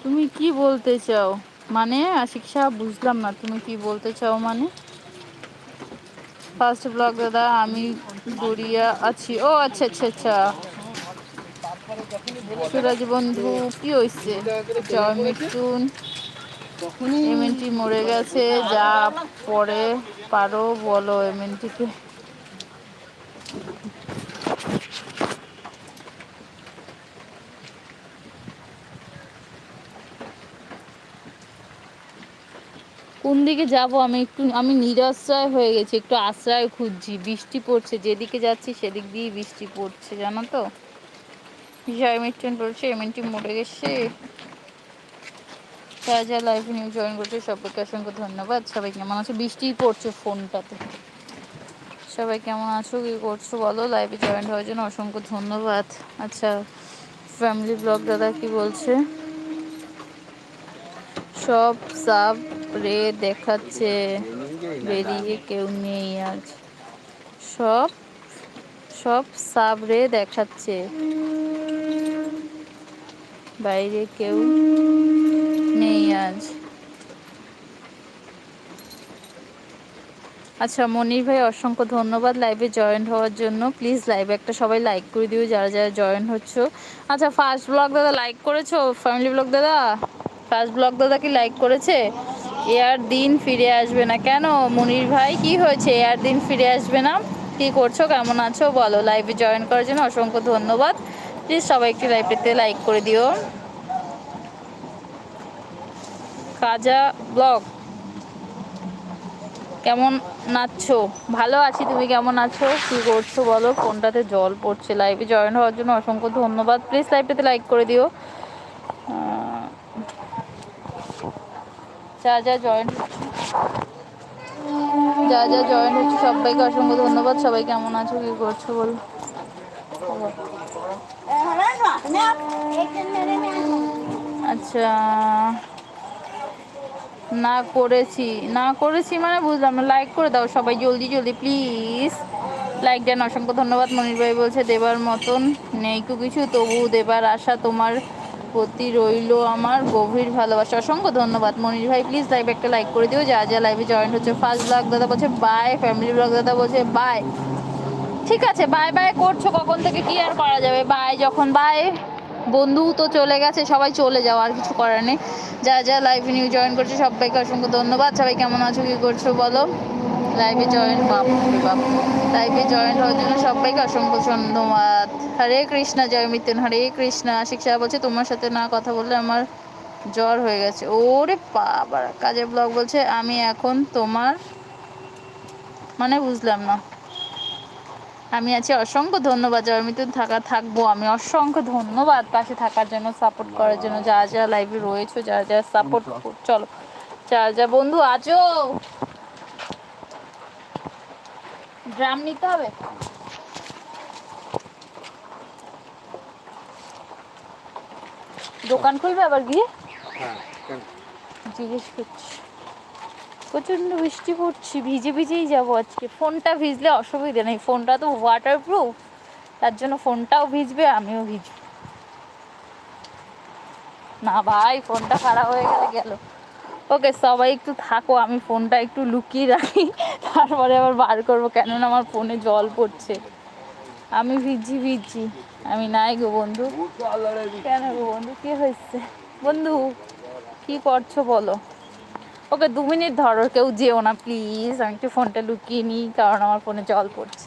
তুমি কি বলতে চাও? মানে আশিক সাহেব, বুঝলাম না তুমি কি বলতে চাও মানে। ফার্স্ট ব্লগ দাদা, আমি গড়িয়া আছি। ও আচ্ছা আচ্ছা আচ্ছা। সুরাজ বন্ধু কি হয়েছে? জয় মিঠুন, এমএনটি মরে গেছে, যা পরে পারো বলো এমএনটিকে। কোন দিকে যাব? আমি নিরাশ্রয় হয়ে গেছি, একটু আশ্রয় খুঁজছি। বৃষ্টি পড়ছে, যেদিকে যাচ্ছি সেদিক দিয়ে বৃষ্টি পড়ছে, জানো তো। জয় মিঠুন বলছে এমএনটি মরে গেছে। যা যা লাইভে নিউ জয়েন করছে সবাইকে অসংখ্য ধন্যবাদ। সবাই কেমন আছো? বৃষ্টি পড়ছে ফোনটাতে। সবাই কেমন আছো, কি করছো বলো? লাইভে জয়েন হওয়ার জন্য অসংখ্য ধন্যবাদ। আচ্ছা, ফ্যামিলি ব্লগ দাদা কি বলছে? সব সাব রে দেখাচ্ছে, বেরিয়ে কেউ নেই আজ। সব সব সাব রে দেখাচ্ছে, বাইরে কেউ নেই আজ। আচ্ছা মনির ভাই, অসংখ্য ধন্যবাদ লাইভে জয়েন হওয়ার জন্য। প্লিজ লাইভে একটা সবাই লাইক করে দিও যারা যারা জয়েন হচ্ছ। আচ্ছা, ফার্স্ট ব্লগ দাদা লাইক করেছো? ফ্যামিলি ব্লগ দাদা, ফার্স্ট ব্লগ দাদা কি লাইক করেছে? এর দিন ফিরে আসবে না কেন? মনির ভাই কি হয়েছে, এর দিন ফিরে আসবে না? কি করছো, কেমন আছো বলো? লাইভে জয়েন করার জন্য অসংখ্য ধন্যবাদ। প্লিজ সবাই একটি লাইভেতে লাইক করে দিও। কাজা ব্লগ কেমন নাচছো? ভালো আছি, তুমি কেমন আছো, কি করছো বলো? ফোনটাতে জল পড়ছে। লাইভে জয়েন হওয়ার জন্য অসংখ্য ধন্যবাদ। প্লিজ লাইভটাতে লাইক করে দিও। যা যা জয়েন হচ্ছে সবাইকে অসংখ্য ধন্যবাদ। সবাই কেমন আছো, কি করছো বলো? আচ্ছা, না করেছি মানে বুঝলাম না। লাইক করে দাও সবাই জলদি জলদি প্লিজ, লাইক দেন। অসংখ্য ধন্যবাদ। মনির ভাই বলছে দেবার মতন নেই কো কিছু, তবু দেবার আশা তোমার প্রতি রইল আমার গভীর ভালোবাসা। অসংখ্য ধন্যবাদ মনির ভাই। প্লিজ লাইভে একটা লাইক করে দিও যা যা লাইভে জয়েন হচ্ছে। ফার্স্ট ব্লগ দাদা বলছে বাই, ফ্যামিলি ব্লগ দাদা বলছে বাই। ঠিক আছে, বাই বাই করছো কখন থেকে, কি আর করা যাবে। বাই যখন বাই, বন্ধু তো চলে গেছে, সবাই চলে যাও, আর কিছু করার নেই। যা যা লাইভে নিউ জয়েন করছে সবাইকে অসংখ্য ধন্যবাদ। সবাই কেমন আছো, কি করছো বলো? লাইভে জয়েন লাইভে জয়েন হওয়ার জন্য সবাইকে অসংখ্য ধন্যবাদ। হরে কৃষ্ণা, জয় মিতুন, হরে কৃষ্ণা। আশিক সাহেব বলছে তোমার সাথে না কথা বললে আমার জ্বর হয়ে গেছে। ওরে বাবা। কাজের ব্লগ বলছে আমি এখন তোমার মানে বুঝলাম না। আমি আছি, অসংখ্য ধন্যবাদ। জয়মিতুন থাকবো আমি। অসংখ্য ধন্যবাদ পাশে থাকার জন্য, সাপোর্ট করার জন্য। যা যা লাইভে রয়েছে, যা যা সাপোর্ট। চলো যা যা বন্ধু আছো, ড্রাম নিতে হবে। দোকান খুলবে আবার গিয়ে? জিজ্ঞেস করছি। প্রচণ্ড বৃষ্টি পড়ছি, ভিজে ভিজেই যাবো আজকে। ফোনটা ভিজলে অসুবিধা নেই, ফোনটা তো ওয়াটার প্রুফ, তার জন্য ফোনটাও ভিজবে আমিও ভিজবো না। ভাই ফোনটা খারাপ হয়ে গেলে গেল। ওকে সবাই একটু থাকো, আমি ফোনটা একটু লুকিয়ে রাখি, তারপরে আবার বার করবো, কেননা আমার ফোনে জল পড়ছে। আমি ভিজছি। আমি নাই গো বন্ধু। কেন গো বন্ধু, কি হয়েছে বন্ধু, কি করছো বলো? ওকে 2 মিনিট ধরো, কেউ যেও না প্লিজ। আমি একটু ফোনটা লুকিয়ে নিই, কারণ আমার ফোনে জল পড়ছে।